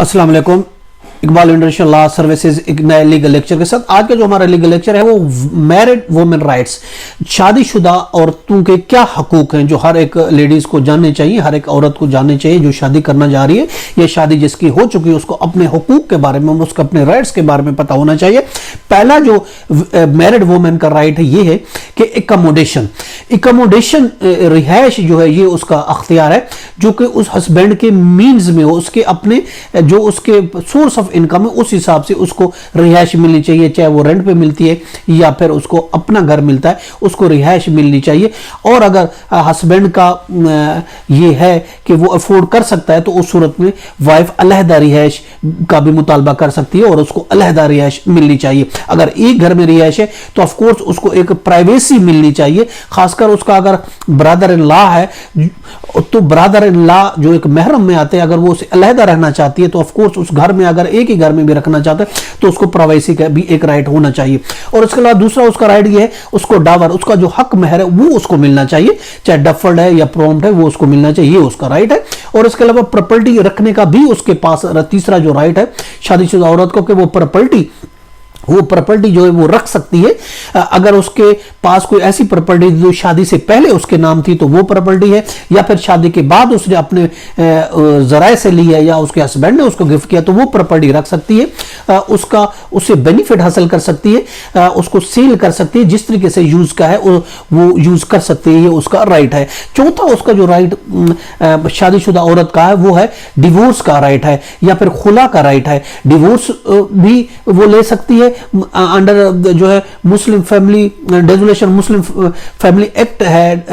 अस्सलाम वालेकुम। Iqbal international law services एक नए लीगल लेक्चर के साथ आज का जो हमारा लीगल लेक्चर है वो मैरिड वुमेन राइट्स, शादीशुदा औरतों के क्या हकूक हैं जो हर एक लेडीज को जानने चाहिए, हर एक औरत को जानने चाहिए जो शादी करना जा रही है या शादी जिसकी हो चुकी है उसको अपने हकूक के बारे में, उसको अपने राइट्स के बारे में पता होना चाहिए। पहला जो मैरिड वुमेन का राइट है ये है कि इकोमोडेशन रिहायश जो है ये उसका अख्तियार है जो कि उस हस्बैंड के मीन्स में हो, उसके अपने जो उसके सोर्स ऑफ इनकम है उस हिसाब से उसको रिहायश मिलनी चाहिए, चाहे वो रेंट पे मिलती है या फिर उसको अपना घर मिलता है उसको रिहायश मिलनी चाहिए। और अगर हस्बैंड का ये है कि वो अफोर्ड कर सकता है तो उस सूरत में वाइफ अलहदा रिहायश का भी मुतालबा कर सकती है और उसको अलहदा रिहायश मिलनी चाहिए। अगर एक घर में रिहायश है तो ऑफ कोर्स उसको एक प्राइवेसी मिलनी चाहिए, खासकर उसका अगर ब्रदर इन लॉ है तो ब्रदर इन लॉ जो एक महरम में आते हैं अगर वो उसे अलहदा रहना चाहती है तो ऑफ कोर्स उस घर में अगर एक ही घर में भी रखना चाहता है तो उसको प्राइवेसी का भी एक राइट होना चाहिए। और उसके अलावा दूसरा उसका राइट ये है उसको डावर, उसका जो हक महर है वो उसको मिलना चाहिए, चाहे डफर्ड है या प्रॉम्प्ट है वो उसको मिलना चाहिए, ये उसका राइट है। और इसके अलावा प्रॉपर्टी रखने का भी उसके पास तीसरा जो राइट है शादीशुदा औरत को कि वो प्रॉपर्टी जो है वो रख सकती है। अगर उसके पास कोई ऐसी प्रॉपर्टी जो शादी से पहले उसके नाम थी तो वो प्रॉपर्टी है, या फिर शादी के बाद उसने अपने जराए से ली है या उसके हस्बैंड ने उसको गिफ्ट किया तो वो प्रॉपर्टी रख सकती है, उससे बेनिफिट हासिल कर सकती है, उसको सेल कर सकती है, जिस तरीके से यूज का है वो यूज कर सकती है, ये उसका राइट है। चौथा उसका जो राइट शादीशुदा औरत का है वो है डिवोर्स का राइट है या फिर खुला का राइट है। डिवोर्स भी वो ले सकती है अंडर जो है Muslim family dissolution Muslim family act है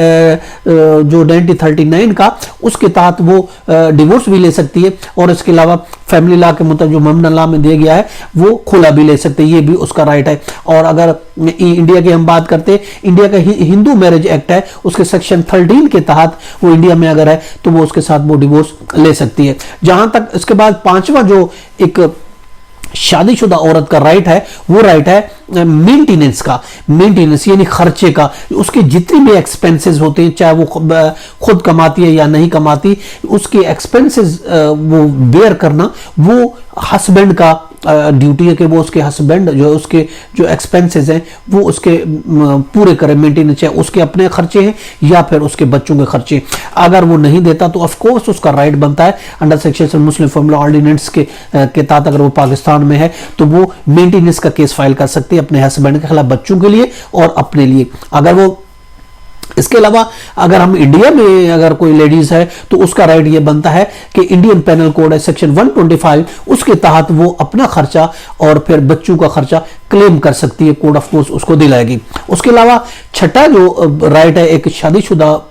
जो 1939 का, उसके तहत वो डिवोर्स भी ले सकती है। और इसके अलावा फैमिली लॉ के मुताबिक जो ममनन लॉ में दिया गया है वो खुला भी ले सकते हैं, ये भी उसका राइट है। और अगर इंडिया की हम बात करते हैं, इंडिया का हिंदू मैरिज एक्ट है उसके सेक्शन 13 के तहत वो इंडिया में अगर है तो वो उसके साथ वो डिवोर्स ले सकती है। जहां तक इसके बाद पांचवा जो एक शादीशुदा औरत का राइट है वो राइट है मेंटेनेंस यानी खर्चे का, उसके जितने भी एक्सपेंसेस होते हैं चाहे वो खुद कमाती है या नहीं कमाती, उसके एक्सपेंसेस वो बेयर करना वो हस्बैंड का ड्यूटी है कि वो उसके हस्बैंड जो है उसके जो एक्सपेंसेस हैं वो उसके पूरे करें, मेंटेनेंस चाहे उसके अपने खर्चे हैं या फिर उसके बच्चों के खर्चे। अगर वो नहीं देता तो ऑफ कोर्स उसका राइट बनता है under section Muslim family ordinance के तहत अगर वो पाकिस्तान में है तो वो मेंटेनेंस का केस फाइल कर सकती है अपने हस्बैंड के खिलाफ, बच्चों के लिए और अपने लिए। अगर वो इसके अलावा अगर हम इंडिया में अगर कोई लेडीज है तो उसका राइट ये बनता है कि इंडियन पेनल कोड है सेक्शन 125 उसके तहत वो अपना खर्चा और फिर बच्चों का खर्चा क्लेम कर सकती है, कोड ऑफ कोर्स उसको दिलाएगी। उसके अलावा छठा जो राइट है एक शादीशुदा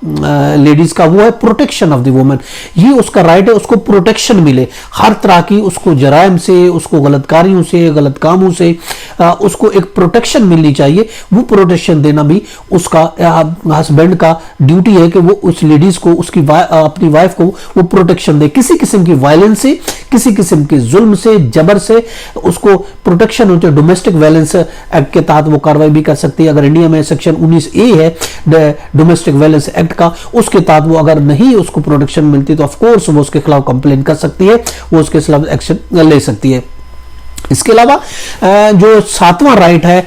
लेडीज का वो है प्रोटेक्शन ऑफ द वुमेन, ये उसका राइट है उसको प्रोटेक्शन मिले हर तरह की, उसको जराइम से, उसको गलतकारियों से, गलत कामों से उसको एक प्रोटेक्शन मिलनी चाहिए। वो प्रोटेक्शन देना भी उसका हस्बैंड का ड्यूटी है कि वो उस लेडीज को उसकी अपनी वाइफ को वो प्रोटेक्शन दे, किसी किस्म की वायलेंस से, किसी किस्म के जुल्म से, जबर से उसको प्रोटेक्शन होती है। डोमेस्टिक वायलेंस एक्ट के तहत वो कार्रवाई भी कर सकती है। अगर इंडिया में सेक्शन 19A है डोमेस्टिक वायलेंस एक्ट का, उसके तहत वो अगर नहीं उसको प्रोटेक्शन मिलती तो ऑफ कोर्स वो उसके खिलाफ कंप्लेंट कर सकती है, वो उसके खिलाफ एक्शन ले सकती है। इसके अलावा जो सातवां राइट है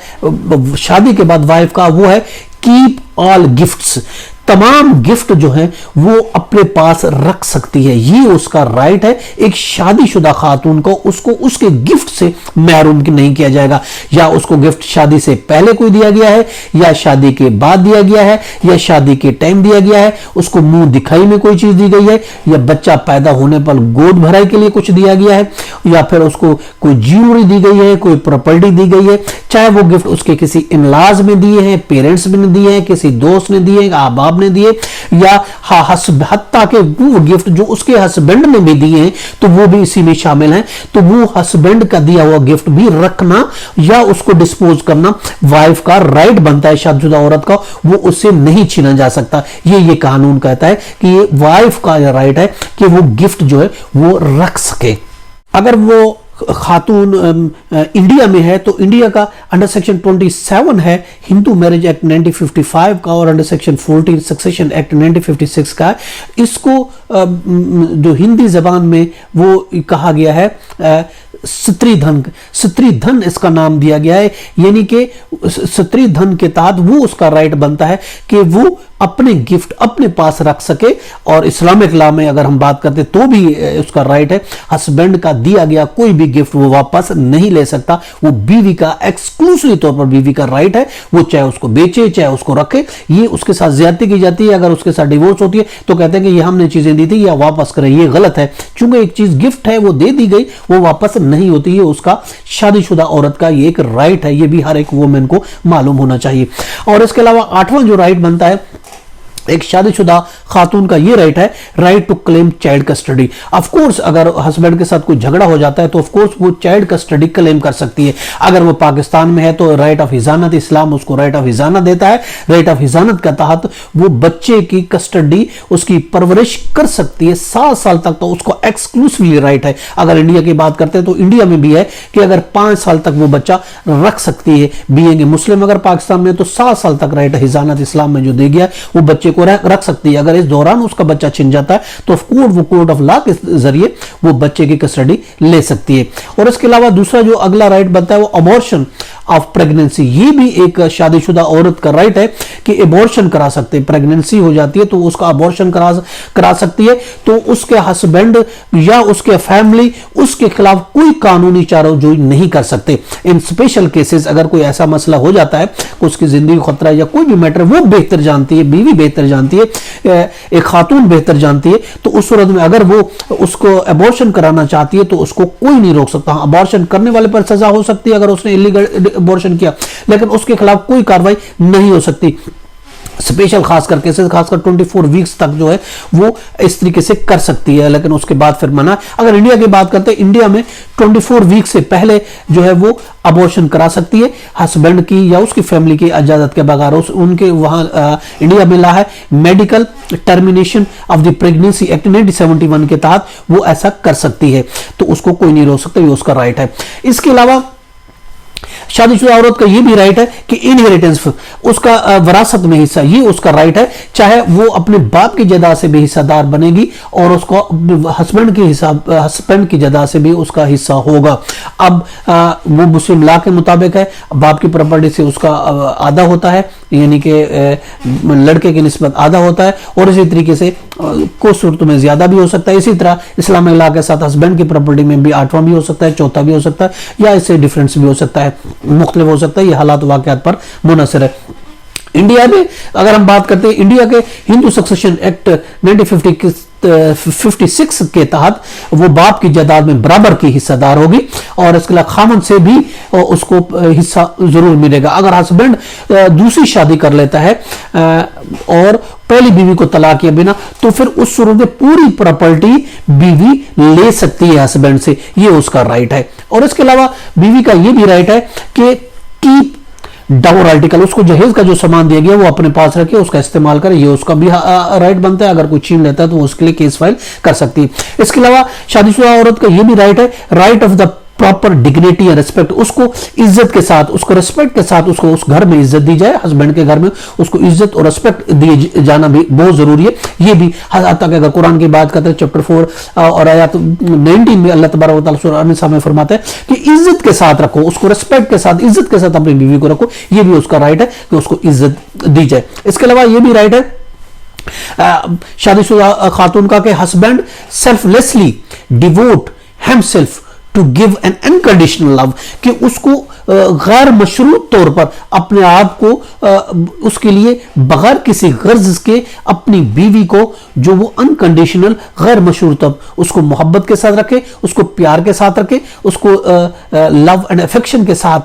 शादी के बाद वाइफ का वो है कीप ऑल गिफ्ट्स, तमाम गिफ्ट जो है वो अपने पास रख सकती है, ये उसका राइट है। एक शादीशुदा खातून को उसको उसके गिफ्ट से महरूम नहीं किया जाएगा, या उसको गिफ्ट शादी से पहले कोई दिया गया है या शादी के बाद दिया गया है या शादी के टाइम दिया गया है, उसको मुंह दिखाई में कोई चीज दी गई है या बच्चा पैदा होने पर गोद भराई के लिए कुछ दिया गया है या फिर उसको कोई ज्वेलरी दी गई है, कोई प्रॉपर्टी दी गई है, चाहे वो गिफ्ट उसके किसी इनलाज में दिए हैं, पेरेंट्स ने दिए हैं, किसी दोस्त ने दिए, आबाब ने दिए, या हत्ता के वो गिफ्ट जो उसके हस्बैंड ने भी दिए हैं तो वो भी इसी में शामिल हैं। तो वो हस्बैंड का दिया हुआ गिफ्ट भी रखना या उसको डिस्पोज करना वाइफ का राइट बनता है शादीशुदा औरत का, वो उससे नहीं छीना जा सकता। ये कानून कहता है कि ये वाइफ का राइट है कि वो गिफ्ट जो है वो रख सके। अगर वो खातून इंडिया में है तो इंडिया का अंडर सेक्शन 27 है हिंदू मैरिज एक्ट 1955 का, और अंडर सेक्शन 14 सक्सेशन एक्ट 1956 का है। इसको जो हिंदी जबान में वो कहा गया है स्त्री धन इसका नाम दिया गया है, यानी कि स्त्री धन के तहत वो उसका राइट बनता है कि वो अपने गिफ्ट अपने पास रख सके। और इस्लामिक लॉ में अगर हम बात करते तो भी उसका राइट है, हस्बैंड का दिया गया कोई भी गिफ्ट वो वापस नहीं ले सकता, वो बीवी का एक्सक्लूसिव तौर पर बीवी का राइट है, वो चाहे उसको बेचे चाहे उसको रखे। ये उसके साथ ज्यादती की जाती है, अगर उसके साथ डिवोर्स होती है तो कहते हैं कि ये हमने चीजें दी थी या वापस करें, ये गलत है। चूंकि एक चीज गिफ्ट है वो दे दी गई, वो वापस नहीं होती है, उसका शादीशुदा औरत का ये एक राइट है, ये भी हर एक वुमेन को मालूम होना चाहिए। और इसके अलावा 8वां जो राइट बनता है एक शादीशुदा खातून का ये राइट है, right to claim child custody. Of course अगर हस्बैंड के साथ कोई झगड़ा हो जाता है तो ऑफ कोर्स वो चाइल्ड कस्टडी क्लेम कर सकती है। अगर वो पाकिस्तान में है तो राइट ऑफ हिजानत, इस्लाम उसको राइट ऑफ हिजानत देता है। राइट ऑफ हिजानत के तहत वो बच्चे की कस्टडी, उसकी परवरिश कर सकती है 7 साल तक, तो उसको एक्सक्लूसिवली राइट है। अगर इंडिया की बात करते हैं तो इंडिया में भी है कि अगर 5 साल तक वो बच्चा रख सकती है, बीइंग मुस्लिम। अगर पाकिस्तान में तो 7 साल तक राइट हिजानत इस्लाम में जो दे गया वो बच्चे को रख सकती है। अगर इस दौरान उसका बच्चा छिन जाता है तो वो कोर्ट ऑफ लॉ के जरिए वो बच्चे की कस्टडी ले सकती है। और इसके अलावा दूसरा जो अगला राइट बनता है वो अबॉर्शन ऑफ प्रेगनेंसी। ये भी एक शादीशुदा औरत का राइट है कि अबॉर्शन करा सकते हैं, प्रेगनेंसी हो जाती है तो उसका अबॉर्शन करा सकती है, तो उसके हस्बैंड या उसके फैमिली उसके खिलाफ कोई कानूनी चाराजोई नहीं कर सकते। इन स्पेशल केसेस अगर कोई ऐसा मसला हो जाता है, उसकी जिंदगी खतरा या कोई भी मैटर वो बेहतर जानती है, बीवी बेहतर जानती है, एक खातून बेहतर जानती है, तो उस सूरत में अगर वो उसको अबॉर्शन कराना चाहती है तो उसको कोई नहीं रोक सकता। अबॉर्शन करने वाले पर सजा हो सकती है अगर उसने इलीगल अबॉर्शन किया, लेकिन उसके खिलाफ कोई कार्रवाई नहीं हो सकती। स्पेशल खासकर केसेस, खासकर 24 वीक्स तक जो है वो इस तरीके से कर सकती है, लेकिन उसके बाद फिर मना। अगर इंडिया की बात करते हैं, इंडिया में 24 वीक से पहले जो है वो अबॉर्शन करा सकती है हस्बैंड की या उसकी फैमिली की इजाजत के बगैर। उनके वहां इंडिया में ला है medical termination of the pregnancy act 1971 के तहत वो ऐसा कर सकती है, तो उसको कोई नहीं रोक सकता, ये उसका राइट है। इसके अलावा शादीशुदा औरत का ये भी राइट है कि इनहेरिटेंस, उसका विरासत में हिस्सा, ये उसका राइट है, चाहे वो अपने बाप की जायदाद से भी हिस्सेदार बनेगी और उसको हस्बैंड की जायदाद से भी उसका हिस्सा होगा। अब वो मुस्लिम लॉ के मुताबिक है, बाप की प्रॉपर्टी से उसका आधा होता है, यानी कि लड़के की निस्बत आधा होता है, और इसी तरीके से कुछ सूरतों में ज्यादा भी हो सकता है। इसी तरह इस्लामिक लॉ के साथ हस्बैंड की प्रॉपर्टी में भी 8वां भी हो सकता है, 4था भी हो सकता है, या इससे डिफरेंस भी हो सकता है, मुख्तलिफ हो सकता है। ये हालात वाकयात पर मुनहसर है। इंडिया में अगर हम बात करते हैं, इंडिया के हिंदू सक्सेशन एक्ट 1956 के तहत वो बाप की जायदाद में बराबर की हिस्सेदार होगी, और इसके अलावा खामन से भी उसको हिस्सा जरूर मिलेगा। अगर हस्बैंड दूसरी शादी कर लेता है और पहली बीवी को तलाक किए बिना, तो फिर उस सूरत में पूरी प्रॉपर्टी बीवी ले सकती है हस्बैंड से, ये उसका राइट है। और इसके अलावा बीवी का ये भी राइट है कि कीप डाउर आर्टिकल, उसको जहेज का जो सामान दिया गया वो अपने पास रखे, उसका इस्तेमाल करे, ये उसका भी राइट बनता है। अगर कोई छीन लेता है तो वो उसके लिए केस फाइल कर सकती है। इसके अलावा शादीशुदा औरत का ये भी राइट है, right of the proper dignity and respect, उसको इज्जत के साथ, उसको रिस्पेक्ट के साथ उसको उस घर में इज्जत दी जाए, हस्बैंड के घर में उसको इज्जत और रिस्पेक्ट दिए जाना भी बहुत जरूरी है। ये भी तक अगर कुरान की बात करते हैं चैप्टर 4 और आयत 19 में अल्लाह तबारक व तआला सूरह अन-निसा में फरमाता है कि इज्जत के साथ रखो, उसको रिस्पेक्ट के साथ, इज्जत के साथ अपनी बीवी को रखो, ये भी उसका राइट है कि उसको इज्जत दी जाए। इसके अलावा ये भी राइट है शादीशुदा खातून का कि husband selflessly devote himself to give an unconditional love, कि उसको गैर मशरूत तौर पर अपने आप को उसके लिए बगैर किसी गर्ज के अपनी बीवी को जो वो अनकंडीशनल गैर मशरूत उसको मोहब्बत के साथ रखे, उसको प्यार के साथ रखे, उसको लव एंड अफेक्शन के साथ,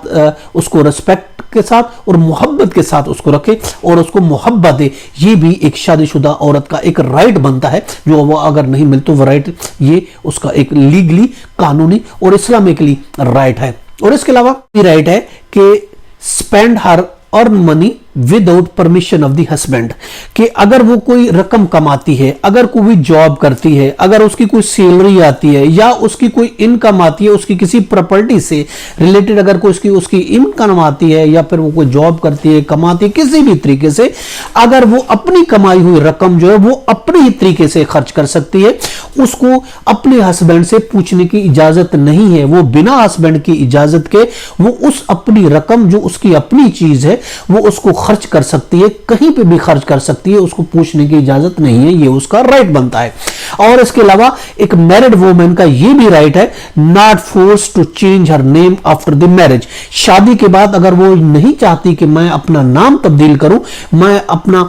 उसको रिस्पेक्ट के साथ और मोहब्बत के साथ उसको रखे और उसको मोहब्बत दे। ये भी एक शादीशुदा औरत का एक राइट बनता है, जो वो अगर नहीं मिलता वो राइट, ये उसका एक लीगली, कानूनी और इस्लामिकली राइट है। और इसके अलावा भी राइट है कि spend her earn money without permission of the husband, कि अगर वो कोई रकम कमाती है, अगर कोई जॉब करती है, अगर उसकी कोई सैलरी आती है या उसकी कोई इनकम आती है, उसकी किसी प्रॉपर्टी से रिलेटेड अगर कोई उसकी इनकम आती है, या फिर वो कोई जॉब करती है, कमाती है, किसी भी तरीके से अगर वो अपनी कमाई हुई रकम जो है वो अपनी तरीके से खर्च कर सकती है, उसको अपने हस्बैंड से पूछने की इजाजत नहीं है। वो बिना हस्बैंड की इजाजत के वो उस अपनी रकम जो उसकी अपनी चीज है वो उसको खर्च कर सकती है, कहीं पे भी खर्च कर सकती है, उसको पूछने की इजाजत नहीं है, ये उसका राइट बनता है। और इसके अलावा एक मैरिड वुमेन का ये भी राइट है, not force to change her name after the marriage. शादी के बाद अगर वो नहीं चाहती कि मैं अपना नाम तब्दील करूं, मैं अपना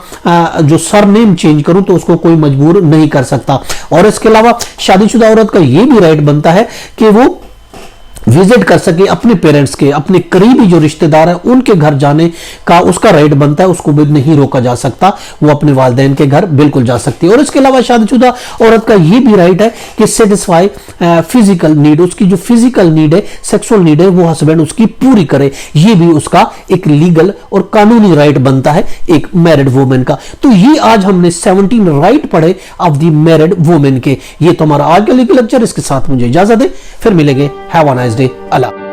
जो सरनेम चेंज करूं, तो उसको कोई मजबूर नहीं कर सकता। और इसके अलावा शादीशुदा औरत का यह भी राइट बनता है कि वो विजिट कर सके अपने पेरेंट्स के, अपने करीबी जो रिश्तेदार हैं उनके घर जाने का उसका राइट बनता है, उसको भी नहीं रोका जा सकता, वो अपने वालिदैन के घर बिल्कुल जा सकती है। और इसके अलावा शादीशुदा औरत का ये भी राइट है कि सेटिस्फाई फिजिकल नीड, उसकी जो फिजिकल नीड है, सेक्सुअल नीड है, वो हस्बैंड उसकी पूरी करे, ये भी उसका एक लीगल और कानूनी राइट बनता है एक मैरिड वुमेन का। तो ये आज हमने 17 राइट पढ़े ऑफ द मैरिड वुमेन के। ये तो हमारा आज का लीगल लेक्चर, इसके साथ मुझे इजाजत दे, फिर मिलेंगे। Have a nice day. Allah.